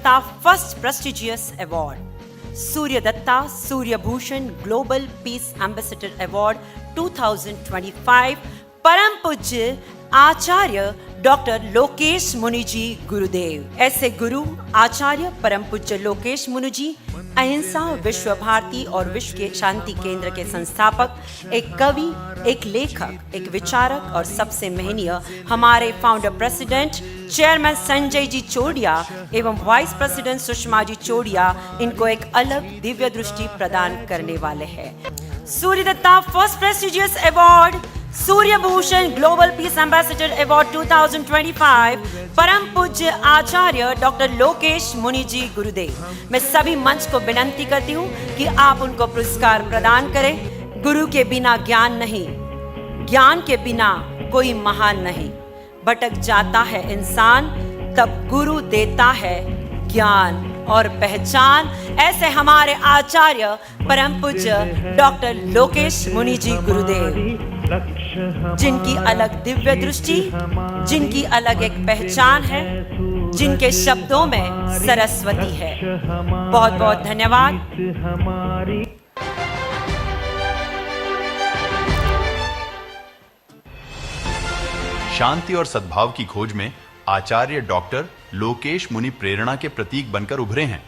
Datta first prestigious award, Surya Datta Surya Bhushan Global Peace Ambassador Award 2025, परम पूज्य आचार्य doctor Lokesh मुनि जी गुरुदेव। ऐसे गुरु आचार्य परम पूज्य लोकेश मुनि जी अहिंसा विश्व भारती और विश्व के शांति केंद्र के संस्थापक, एक कवि, एक लेखक, एक विचारक और सबसे महनीय हमारे founder president chairman Sanjay ji Chordia एवं वाइस प्रेसिडेंट सुषमा जी चोड़िया इनको एक अलग दिव्य दृष्टि प्रदान करने वाले हैं। Surya Datta first prestigious award Surya Bhushan global peace ambassador award 2025, परम पूज्य आचार्य डॉक्टर लोकेश मुनि जी गुरुदेव। मैं सभी मंच को विनंती करती हूँ कि आप उनको पुरस्कार प्रदान करें। गुरु के बिना ज्ञान नहीं, ज्ञान के बिना कोई महान नहीं। भटक जाता है इंसान तब गुरु देता है ज्ञान और पहचान। ऐसे हमारे आचार्य परम पूज्य डॉक्टर लोकेश मुनि जी गुरुदेव, जिनकी अलग दिव्य दृष्टि, जिनकी अलग एक पहचान है, जिनके शब्दों में सरस्वती है। बहुत बहुत धन्यवाद। शांति और सद्भाव की खोज में आचार्य डॉक्टर लोकेश मुनि प्रेरणा के प्रतीक बनकर उभरे हैं।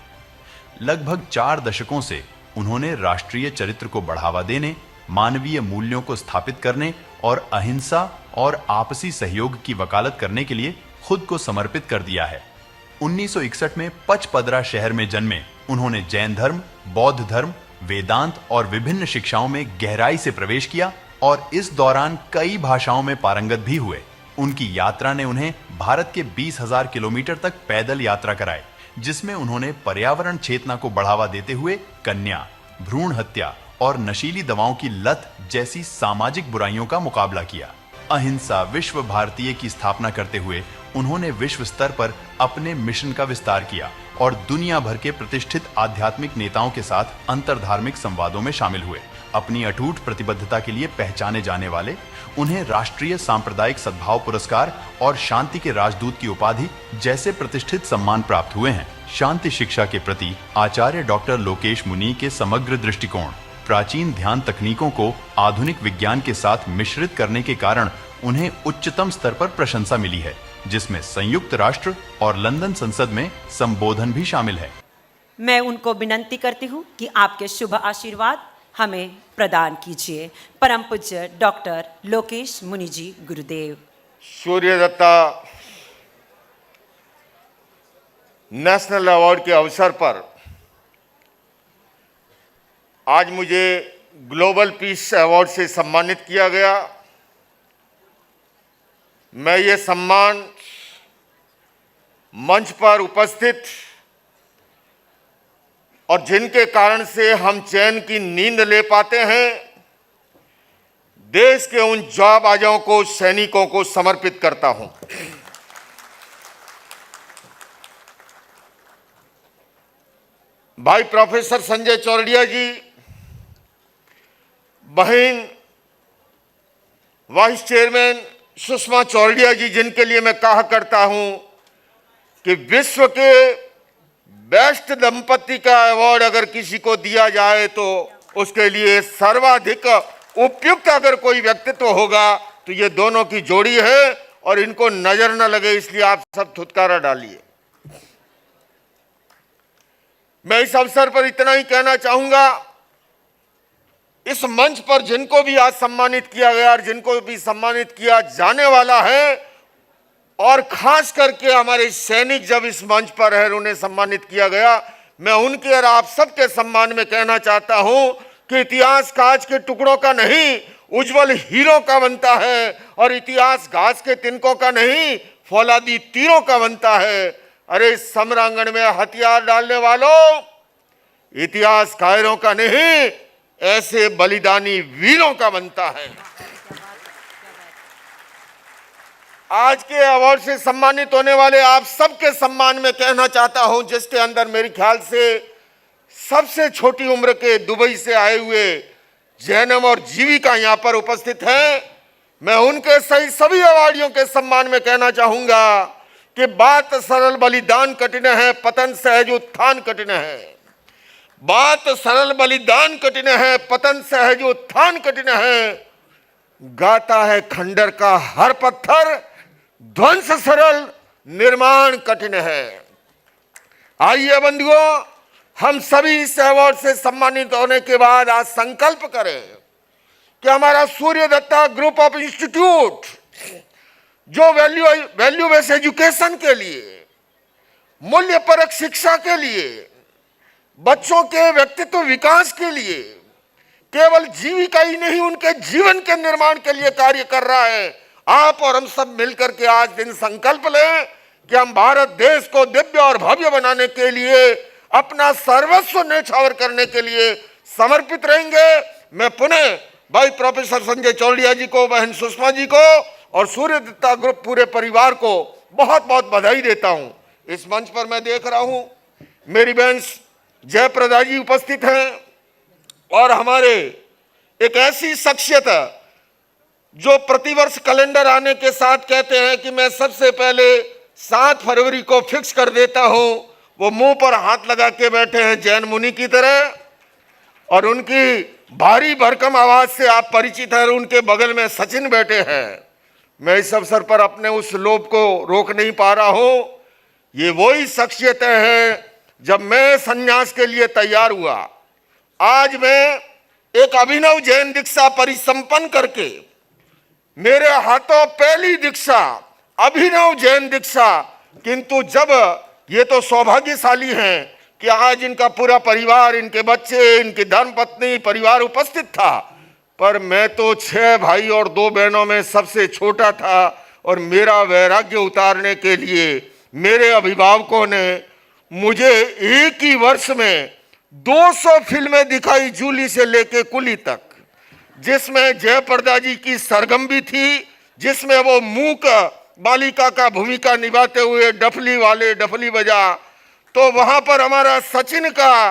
लगभग 4 दशकों से उन्होंने राष्ट्रीय चरित्र को बढ़ावा देने, मानवीय मूल्यों को स्थापित करने और अहिंसा और आपसी सहयोग की वकालत करने के लिए खुद को समर्पित कर दिया है। 1961 में पचपदरा शहर में जन्मे उन्होंने जैन धर्म, बौद्ध धर्म, वेदांत और विभिन्न शिक्षाओं में गहराई से प्रवेश किया और इस दौरान कई भाषाओं में पारंगत भी हुए। उनकी यात्रा ने उन्हें भारत के 20,000 किलोमीटर तक पैदल यात्रा कराई, जिसमें उन्होंने पर्यावरण चेतना को बढ़ावा देते हुए कन्या, भ्रूण हत्या और नशीली दवाओं की लत जैसी सामाजिक बुराइयों का मुकाबला किया। अहिंसा विश्व भारतीय की स्थापना करते हुए उन्होंने विश्व स्तर पर अपने मिशन का विस्तार किया और दुनिया भर के प्रतिष्ठित आध्यात्मिक नेताओं के साथ अंतरधार्मिक संवादों में शामिल हुए। अपनी अटूट प्रतिबद्धता के लिए पहचाने जाने वाले उन्हें राष्ट्रीय सांप्रदायिक सद्भाव पुरस्कार और शांति के राजदूत की उपाधि जैसे प्रतिष्ठित सम्मान प्राप्त हुए हैं। शांति शिक्षा के प्रति आचार्य डॉक्टर लोकेश मुनि के समग्र दृष्टिकोण, प्राचीन ध्यान तकनीकों को आधुनिक विज्ञान के साथ मिश्रित करने के कारण उन्हें उच्चतम स्तर पर प्रशंसा मिली है, जिसमें संयुक्त राष्ट्र और लंदन संसद में संबोधन भी शामिल है। मैं उनको विनंती करती हूँ कि आपके शुभ आशीर्वाद हमें प्रदान कीजिए। परम पूज्य डॉक्टर लोकेश मुनि जी गुरुदेव। सूर्य दत्ता नेशनल अवार्ड के अवसर पर आज मुझे ग्लोबल पीस अवार्ड से सम्मानित किया गया। मैं ये सम्मान मंच पर उपस्थित और जिनके कारण से हम चैन की नींद ले पाते हैं, देश के उन जांबाजों को, सैनिकों को समर्पित करता हूं। भाई प्रोफेसर संजय चौरडिया जी, बहन वाइस चेयरमैन सुषमा चौरडिया जी, जिनके लिए मैं कहा करता हूं कि विश्व के बेस्ट दंपति का अवार्ड अगर किसी को दिया जाए तो उसके लिए सर्वाधिक उपयुक्त अगर कोई व्यक्तित्व होगा तो ये दोनों की जोड़ी है और इनको नजर न लगे, इसलिए आप सब थुतकारा डालिए। मैं इस अवसर पर इतना ही कहना चाहूंगा, इस मंच पर जिनको भी आज सम्मानित किया गया और जिनको भी सम्मानित किया जाने वाला है, और खास करके हमारे सैनिक जब इस मंच पर है उन्हें सम्मानित किया गया, मैं उनके और आप सबके सम्मान में कहना चाहता हूं कि इतिहास कांच के टुकड़ों का नहीं, उज्जवल हीरों का बनता है, और इतिहास घास के तिनकों का नहीं, फौलादी तीरों का बनता है। अरे समरांगण में हथियार डालने वालों, इतिहास कायरों का नहीं, ऐसे बलिदानी वीरों का बनता है। आज के अवार्ड से सम्मानित होने वाले आप सबके सम्मान में कहना चाहता हूं, जिसके अंदर मेरे ख्याल से सबसे छोटी उम्र के दुबई से आए हुए जैनम और जीविका यहां पर उपस्थित हैं। मैं उनके सही सभी अवार्डियों के सम्मान में कहना चाहूंगा कि बात सरल बलिदान कठिन है, पतन सहज उत्थान कठिन है। बात सरल बलिदान कठिन है, पतन सहज उत्थान कठिन है। गाता है खंडर का हर पत्थर, ध्वंस सरल निर्माण कठिन है। आइए बंधुओं, हम सभी इस अवार्ड से सम्मानित होने के बाद आज संकल्प करें कि हमारा सूर्य दत्ता ग्रुप ऑफ इंस्टीट्यूट जो वैल्यू बेस्ड एजुकेशन के लिए, मूल्यपरक शिक्षा के लिए, बच्चों के व्यक्तित्व विकास के लिए, केवल जीविका ही नहीं उनके जीवन के निर्माण के लिए कार्य कर रहा है। आप और हम सब मिलकर के आज दिन संकल्प लें कि हम भारत देश को दिव्य और भव्य बनाने के लिए अपना सर्वस्व न्यौछावर करने के लिए समर्पित रहेंगे। मैं पुनः भाई प्रोफेसर संजय चौड़िया जी को, बहन सुषमा जी को और सूर्य दत्ता ग्रुप पूरे परिवार को बहुत बहुत बधाई देता हूं। इस मंच पर मैं देख रहा हूं मेरी बहन जयप्रदा जी उपस्थित हैं और हमारे एक ऐसी शख्सियत जो प्रतिवर्ष कैलेंडर आने के साथ कहते हैं कि मैं सबसे पहले 7 फरवरी को फिक्स कर देता हूं, वो मुंह पर हाथ लगा के बैठे हैं जैन मुनि की तरह, और उनकी भारी भरकम आवाज से आप परिचित हैं। उनके बगल में सचिन बैठे हैं। मैं इस अवसर पर अपने उस लोभ को रोक नहीं पा रहा हूं। ये वही शख्सियतें हैं जब मैं संन्यास के लिए तैयार हुआ। आज मैं एक अभिनव जैन दीक्षा परिसंपन्न करके, मेरे हाथों पहली दीक्षा अभिनव जैन दीक्षा, किंतु जब ये तो सौभाग्यशाली हैं कि आज इनका पूरा परिवार, इनके बच्चे, इनकी धर्मपत्नी, परिवार उपस्थित था, पर मैं तो 6 भाई और 2 बहनों में सबसे छोटा था और मेरा वैराग्य उतारने के लिए मेरे अभिभावकों ने मुझे एक ही वर्ष में 200 फिल्में दिखाई, जूली से लेके कुली तक, जिसमें जयप्रदा जी की सरगम भी थी, जिसमें वो मूक बालिका का भूमिका निभाते हुए डफली बजा, तो वहां पर हमारा सचिन का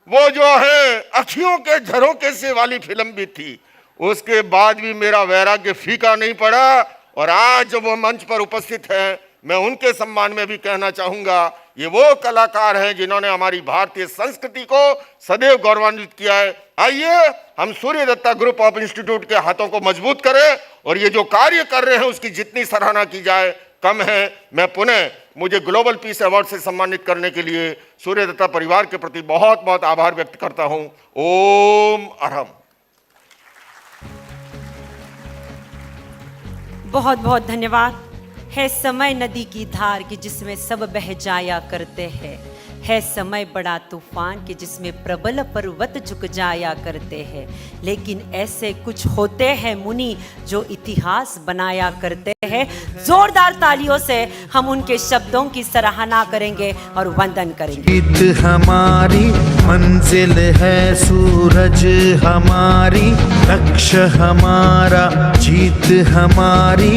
वो जो है अखियों के झरोके से वाली फिल्म भी थी। उसके बाद भी मेरा वैराग्य फीका नहीं पड़ा और आज जब वो मंच पर उपस्थित हैं, मैं उनके सम्मान में भी कहना चाहूंगा, ये वो कलाकार हैं जिन्होंने हमारी भारतीय संस्कृति को सदैव गौरवान्वित किया है। आइए हम सूर्य दत्ता ग्रुप ऑफ इंस्टीट्यूट के हाथों को मजबूत करें और ये जो कार्य कर रहे हैं उसकी जितनी सराहना की जाए कम है। मैं पुनः मुझे ग्लोबल पीस अवार्ड से सम्मानित करने के लिए सूर्य दत्ता परिवार के प्रति बहुत बहुत आभार व्यक्त करता हूं। ओम अरहम। बहुत बहुत धन्यवाद। है समय नदी की धार की जिसमें सब बह जाया करते हैं, है समय बड़ा तूफान के जिसमें प्रबल पर्वत झुक जाया करते हैं, लेकिन ऐसे कुछ होते हैं मुनि जो इतिहास बनाया करते हैं। जोरदार तालियों से हम उनके शब्दों की सराहना करेंगे और वंदन करेंगे। जीत हमारी मंजिल है, सूरज हमारी, लक्ष्य हमारा, जीत हमारी।